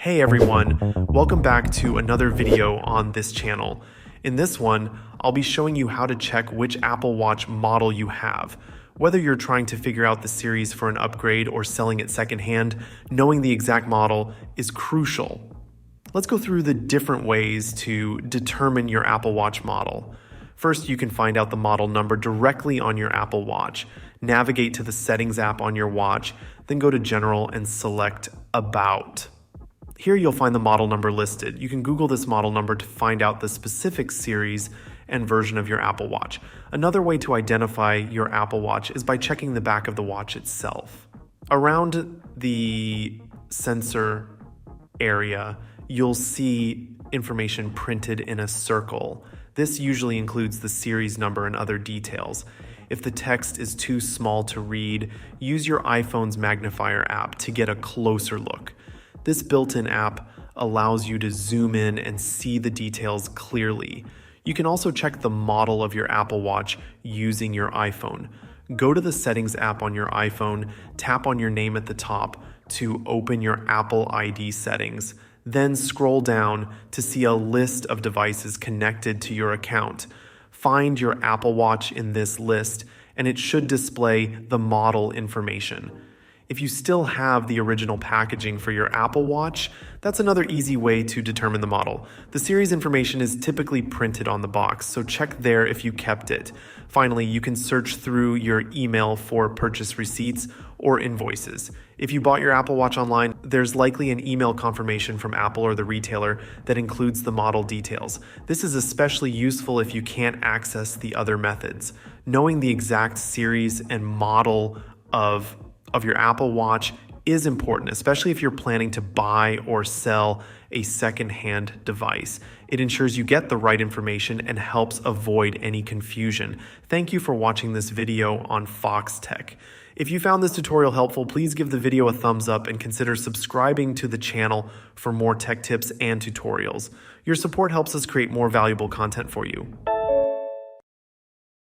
Hey everyone, welcome back to another video on this channel. In this one, I'll be showing you how to check which Apple Watch model you have. Whether you're trying to figure out the series for an upgrade or selling it secondhand, knowing the exact model is crucial. Let's go through the different ways to determine your Apple Watch model. First, you can find out the model number directly on your Apple Watch. Navigate to the Settings app on your watch, then go to General and select About. Here you'll find the model number listed. You can Google this model number to find out the specific series and version of your Apple Watch. Another way to identify your Apple Watch is by checking the back of the watch itself. Around the sensor area, you'll see information printed in a circle. This usually includes the series number and other details. If the text is too small to read, use your iPhone's magnifier app to get a closer look. This built-in app allows you to zoom in and see the details clearly. You can also check the model of your Apple Watch using your iPhone. Go to the Settings app on your iPhone, tap on your name at the top to open your Apple ID settings. Then scroll down to see a list of devices connected to your account. Find your Apple Watch in this list, and it should display the model information. If you still have the original packaging for your Apple Watch, that's another easy way to determine the model. The series information is typically printed on the box, so check there if you kept it. Finally, you can search through your email for purchase receipts or invoices. If you bought your Apple Watch online, there's likely an email confirmation from Apple or the retailer that includes the model details. This is especially useful if you can't access the other methods. Knowing the exact series and model of your Apple Watch is important, especially if you're planning to buy or sell a second-hand device. It ensures you get the right information and helps avoid any confusion. Thank you for watching this video on Foxtecc. If you found this tutorial helpful, please give the video a thumbs up and consider subscribing to the channel for more tech tips and tutorials. Your support helps us create more valuable content for you.